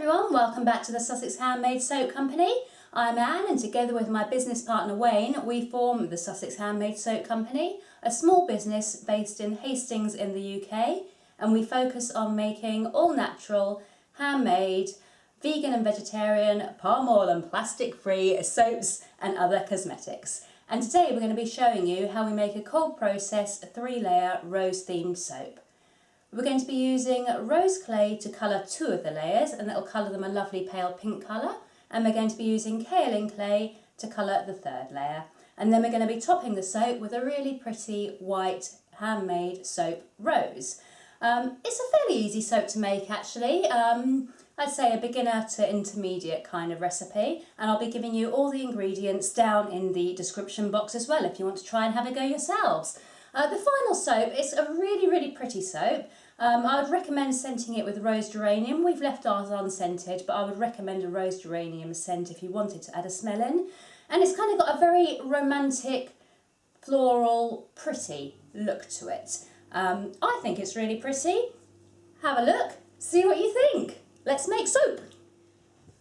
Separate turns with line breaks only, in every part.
everyone, welcome back to the Sussex Handmade Soap Company. I'm Anne, and together with my business partner Wayne, we form the Sussex Handmade Soap Company, a small business based in Hastings in the UK, and we focus on making all natural, handmade, vegan and vegetarian, palm oil and plastic free soaps and other cosmetics. And today we're going to be showing you how we make a cold process 3-layer rose themed soap. We're going to be using rose clay to colour 2 of the layers, and that will colour them a lovely pale pink colour. And we're going to be using kaolin clay to colour the 3rd layer. And then we're going to be topping the soap with a really pretty white handmade soap rose. It's a fairly easy soap to make actually. I'd say a beginner to intermediate kind of recipe, and I'll be giving you all the ingredients down in the description box as well if you want to try and have a go yourselves. The final soap is a really pretty soap. I would recommend scenting it with Rose Geranium. We've left ours unscented, but I would recommend a Rose Geranium scent if you wanted to add a smell in. And it's kind of got a very romantic, floral, pretty look to it. I think it's really pretty. Have a look, see what you think. Let's make soap.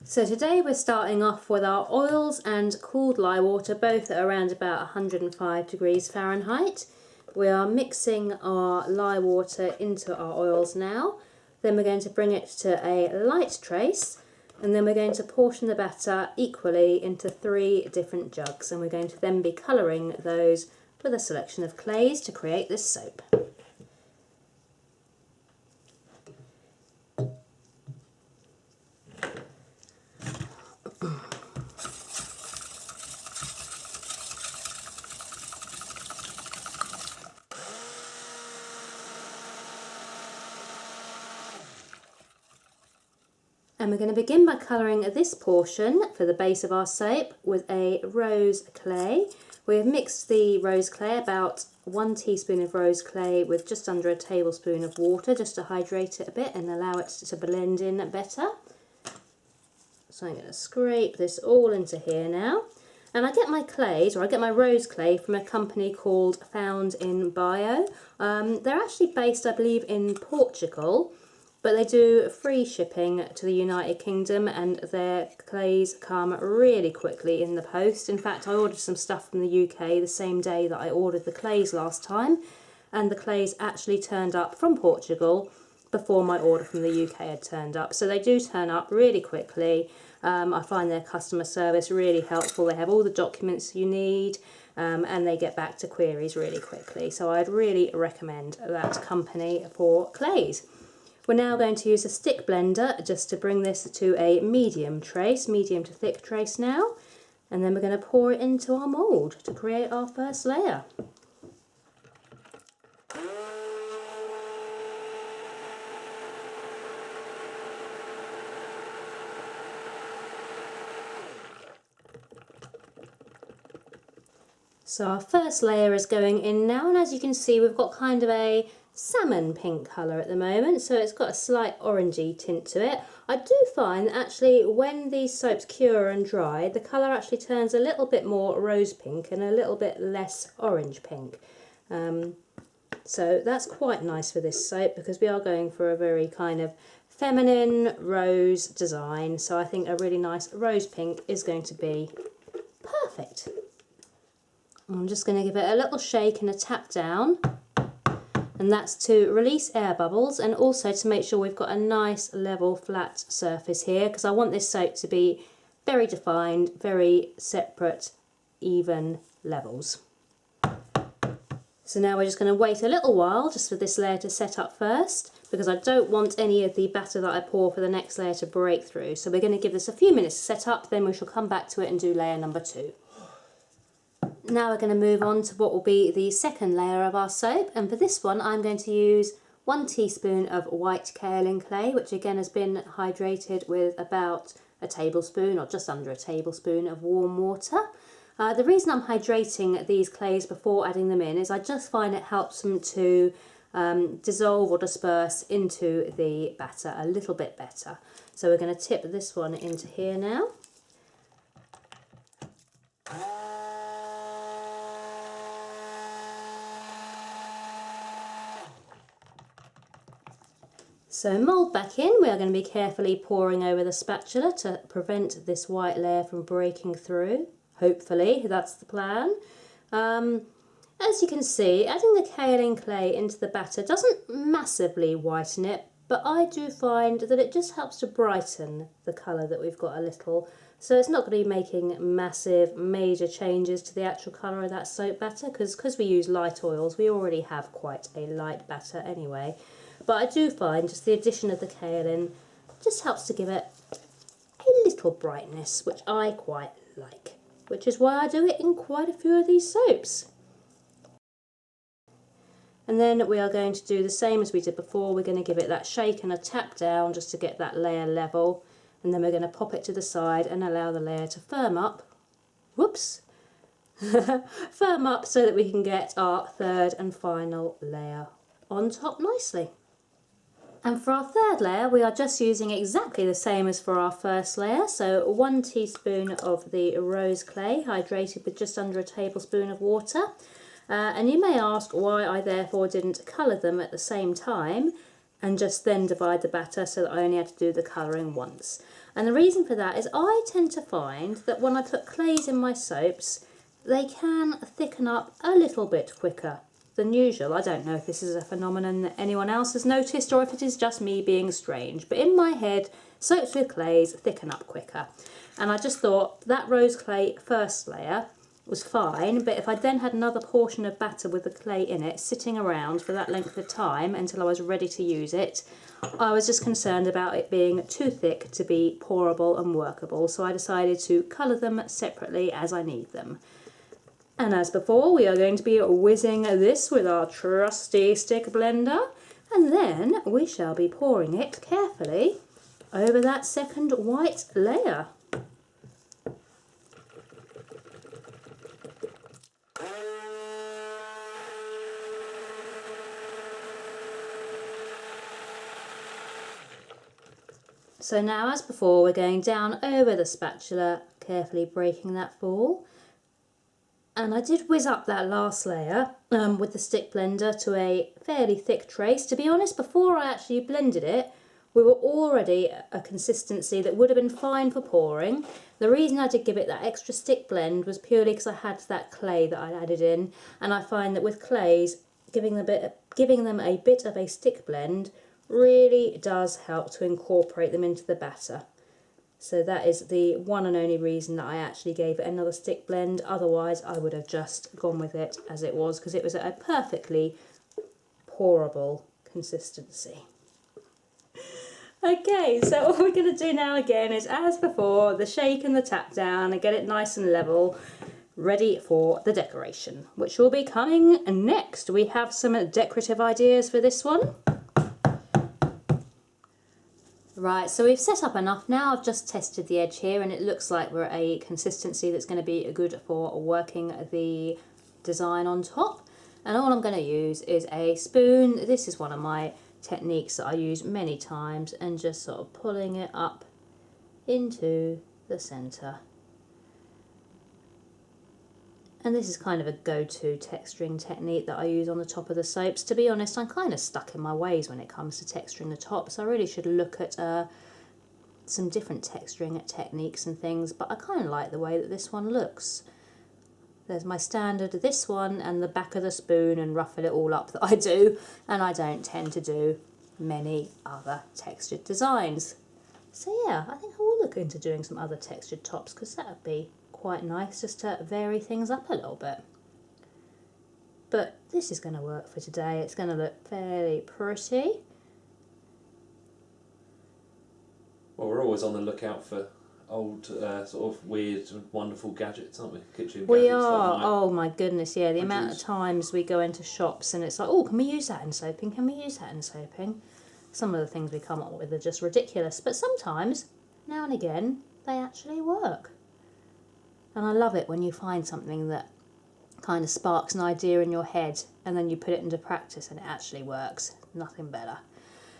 So today we're starting off with our oils and cooled lye water, both at around about 105 degrees Fahrenheit. We are mixing our lye water into our oils now. Then we're going to bring it to a light trace, and then we're going to portion the batter equally into 3 different jugs, and we're going to then be colouring those with a selection of clays to create this soap. And we're going to begin by colouring this portion for the base of our soap with a rose clay. We have mixed the rose clay, about 1 teaspoon of rose clay with just under a tablespoon of water, just to hydrate it a bit and allow it to blend in better. So I'm going to scrape this all into here now. And I get my clays, or I get my rose clay from a company called Found in Bio. They're actually based, I believe, in Portugal. But they do free shipping to the United Kingdom, and their clays come really quickly in the post. In fact, I ordered some stuff from the UK the same day that I ordered the clays last time, and the clays actually turned up from Portugal before my order from the UK had turned up. So they do turn up really quickly. I find their customer service really helpful. They have all the documents you need, and they get back to queries really quickly. So I'd really recommend that company for clays. We're now going to use a stick blender just to bring this to a medium to thick trace now, and then we're going to pour it into our mould to create our first layer. So our first layer is going in now, and as you can see we've got kind of a salmon pink colour at the moment, so it's got a slight orangey tint to it. I do find that actually when these soaps cure and dry, the colour actually turns a little bit more rose pink and a little bit less orange pink. So that's quite nice for this soap, because we are going for a very kind of feminine rose design, so I think a really nice rose pink is going to be perfect. I'm just going to give it a little shake and a tap down. And that's to release air bubbles, and also to make sure we've got a nice level flat surface here, because I want this soap to be very defined, very separate, even levels. So now we're just going to wait a little while just for this layer to set up first, because I don't want any of the batter that I pour for the next layer to break through. So we're going to give this a few minutes to set up, then we shall come back to it and do layer number 2. Now we're going to move on to what will be the second layer of our soap, and for this one I'm going to use 1 teaspoon of white kaolin clay, which again has been hydrated with about a tablespoon or just under a tablespoon of warm water. The reason I'm hydrating these clays before adding them in is I just find it helps them to dissolve or disperse into the batter a little bit better. So we're going to tip this one into here now. So mould back in, we are going to be carefully pouring over the spatula to prevent this white layer from breaking through. Hopefully, that's the plan. As you can see, adding the kaolin clay into the batter doesn't massively whiten it, but I do find that it just helps to brighten the colour that we've got a little. So it's not going to be making massive, major changes to the actual colour of that soap batter, because we use light oils, we already have quite a light batter anyway. But I do find just the addition of the kaolin just helps to give it a little brightness, which I quite like, which is why I do it in quite a few of these soaps. And then we are going to do the same as we did before. We're going to give it that shake and a tap down just to get that layer level. And then we're going to pop it to the side and allow the layer to firm up. Whoops! Firm up so that we can get our third and final layer on top nicely. And for our third layer, we are just using exactly the same as for our first layer. So 1 teaspoon of the rose clay, hydrated with just under a tablespoon of water. And you may ask why I therefore didn't colour them at the same time and just then divide the batter so that I only had to do the colouring once. And the reason for that is I tend to find that when I put clays in my soaps, they can thicken up a little bit quicker than usual. I don't know if this is a phenomenon that anyone else has noticed or if it is just me being strange, but in my head, soaps with clays thicken up quicker. And I just thought that rose clay first layer was fine, but if I then had another portion of batter with the clay in it sitting around for that length of time until I was ready to use it, I was just concerned about it being too thick to be pourable and workable, so I decided to colour them separately as I need them. And as before, we are going to be whizzing this with our trusty stick blender, and then we shall be pouring it carefully over that second white layer. So now, as before, we're going down over the spatula, carefully breaking that fall. And I did whiz up that last layer with the stick blender to a fairly thick trace. To be honest, before I actually blended it, we were already a consistency that would have been fine for pouring. The reason I did give it that extra stick blend was purely because I had that clay that I added in, and I find that with clays, giving them a bit of a stick blend really does help to incorporate them into the batter. So that is the one and only reason that I actually gave it another stick blend. Otherwise, I would have just gone with it as it was, because it was a perfectly pourable consistency. Okay, so all we're going to do now again is, as before, the shake and the tap down and get it nice and level, ready for the decoration, which will be coming next. We have some decorative ideas for this one. Right, so we've set up enough now. I've just tested the edge here and it looks like we're at a consistency that's going to be good for working the design on top. And all I'm going to use is a spoon. This is one of my techniques that I use many times, and just sort of pulling it up into the centre. And this is kind of a go-to texturing technique that I use on the top of the soaps. To be honest, I'm kind of stuck in my ways when it comes to texturing the top, so I really should look at some different texturing techniques and things, but I kind of like the way that this one looks. There's my standard, this one, and the back of the spoon, and ruffle it all up that I do, and I don't tend to do many other textured designs. So yeah, I think I will look into doing some other textured tops, because that would be quite nice just to vary things up a little bit. But this is going to work for today. It's going to look fairly pretty.
Well, we're always on the lookout for old sort of weird wonderful gadgets, aren't we? Kitchen
We
gadgets.
are. Oh my goodness, yeah. The amount of times we go into shops and it's like, oh, can we use that in soaping? Can we use that in soaping? Some of the things we come up with are just ridiculous, but sometimes, now and again, they actually work. And I love it when you find something that kind of sparks an idea in your head and then you put it into practice and it actually works. Nothing better.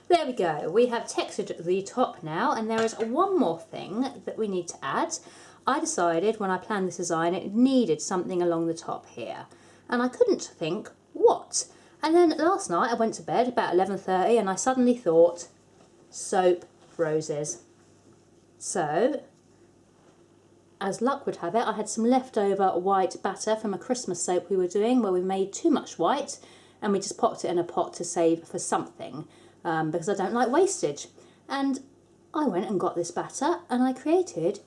There we go. We have textured the top now, and there is one more thing that we need to add. I decided when I planned this design it needed something along the top here, and I couldn't think what. And then last night I went to bed about 11:30 and I suddenly thought, soap roses. So, as luck would have it, I had some leftover white batter from a Christmas soap we were doing where we made too much white and we just popped it in a pot to save for something because I don't like wastage. And I went and got this batter and I created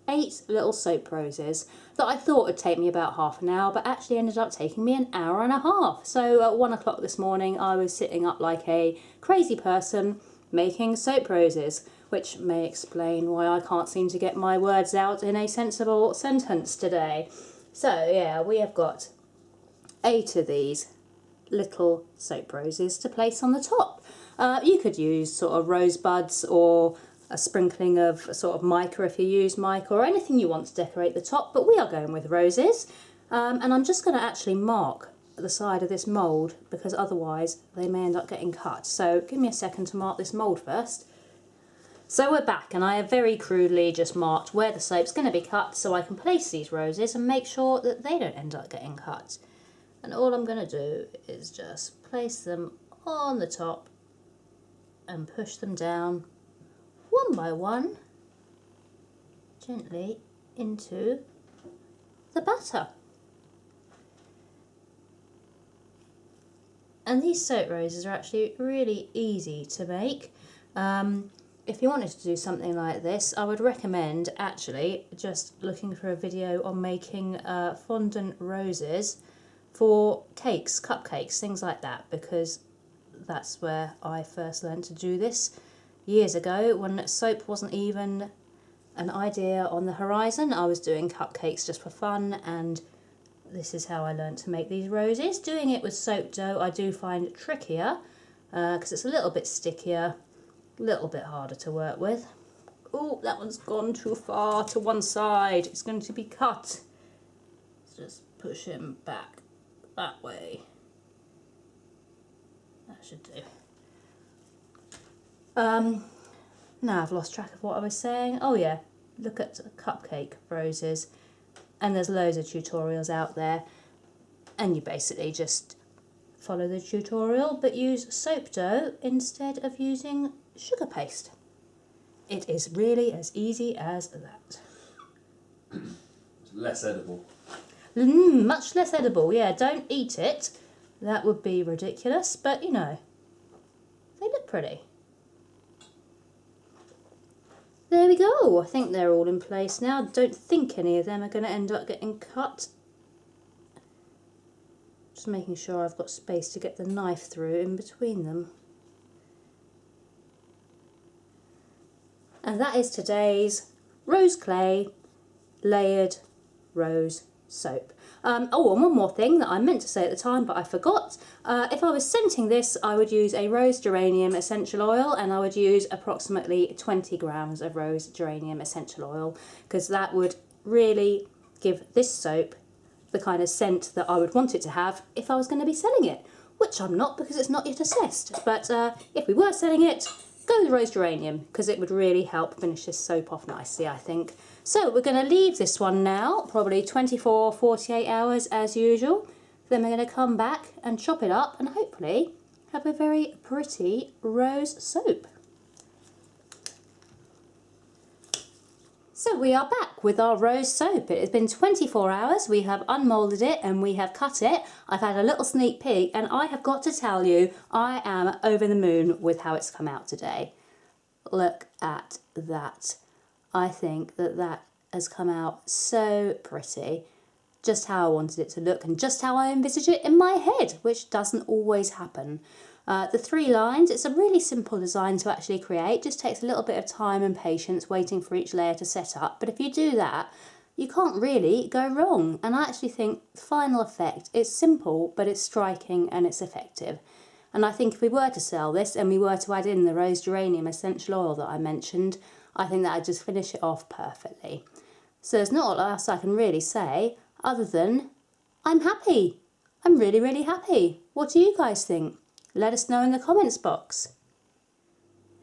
8 little soap roses that I thought would take me about half an hour, but actually ended up taking me an hour and a half. So at 1 o'clock this morning I was sitting up like a crazy person making soap roses, which may explain why I can't seem to get my words out in a sensible sentence today. So yeah, we have got 8 of these little soap roses to place on the top. You could use sort of rosebuds or a sprinkling of sort of mica if you use mica, or anything you want to decorate the top, but we are going with roses. And I'm just going to actually mark the side of this mould because otherwise they may end up getting cut. So give me a second to mark this mould first. So we're back and I have very crudely just marked where the soap's going to be cut so I can place these roses and make sure that they don't end up getting cut. And all I'm going to do is just place them on the top and push them down one by one, gently into the batter. And these soap roses are actually really easy to make. If you wanted to do something like this, I would recommend actually just looking for a video on making fondant roses for cakes, cupcakes, things like that, because that's where I first learned to do this years ago when soap wasn't even an idea on the horizon. I was doing cupcakes just for fun, and this is how I learned to make these roses. Doing it with soap dough I do find trickier because it's a little bit stickier, a little bit harder to work with. Oh, that one's gone too far to one side. It's going to be cut. Let's just push him back that way. That should do. Now I've lost track of what I was saying. Oh yeah, look at cupcake roses. And there's loads of tutorials out there. And you basically just follow the tutorial, but use soap dough instead of using sugar paste. It is really as easy as that.
Less edible.
Much less edible, yeah. Don't eat it. That would be ridiculous, but you know, they look pretty. There we go. I think they're all in place now. Don't think any of them are going to end up getting cut. Just making sure I've got space to get the knife through in between them. And that is today's rose clay layered rose soap. Oh, and one more thing that I meant to say at the time, but I forgot. If I was scenting this, I would use a Rose Geranium essential oil, and I would use approximately 20 grams of Rose Geranium essential oil, because that would really give this soap the kind of scent that I would want it to have if I was going to be selling it, which I'm not because it's not yet assessed. But if we were selling it, go with Rose Geranium, because it would really help finish this soap off nicely, I think. So we're going to leave this one now, probably 24, 48 hours as usual. Then we're going to come back and chop it up and hopefully have a very pretty rose soap. So we are back with our rose soap. It has been 24 hours, we have unmoulded it and we have cut it. I've had a little sneak peek and I have got to tell you, I am over the moon with how it's come out today. Look at that. I think that that has come out so pretty. Just how I wanted it to look and just how I envisage it in my head, which doesn't always happen. The 3 lines, it's a really simple design to actually create, just takes a little bit of time and patience waiting for each layer to set up, but if you do that, you can't really go wrong. And I actually think the final effect is simple, but it's striking and it's effective. And I think if we were to sell this and we were to add in the Rose Geranium essential oil that I mentioned, I think that would just finish it off perfectly. So there's not a lot else I can really say other than I'm happy. I'm really, really happy. What do you guys think? Let us know in the comments box.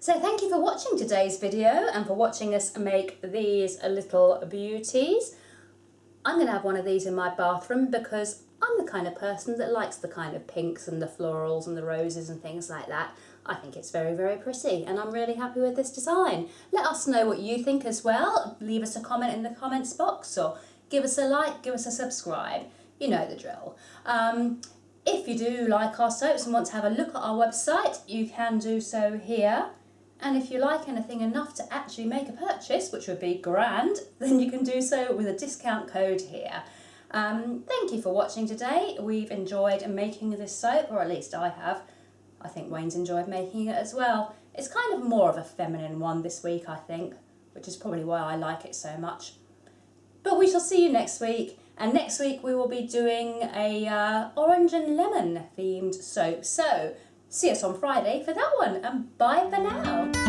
So thank you for watching today's video and for watching us make these little beauties. I'm going to have one of these in my bathroom because I'm the kind of person that likes the kind of pinks and the florals and the roses and things like that. I think it's very, very pretty and I'm really happy with this design. Let us know what you think as well. Leave us a comment in the comments box or give us a like, give us a subscribe. You know the drill. If you do like our soaps and want to have a look at our website, you can do so here. And if you like anything enough to actually make a purchase, which would be grand, then you can do so with a discount code here. Thank you for watching today. We've enjoyed making this soap, or at least I have. I think Wayne's enjoyed making it as well. It's kind of more of a feminine one this week, I think, which is probably why I like it so much. But we shall see you next week, and next week we will be doing a orange and lemon themed soap. So see us on Friday for that one, and bye for now.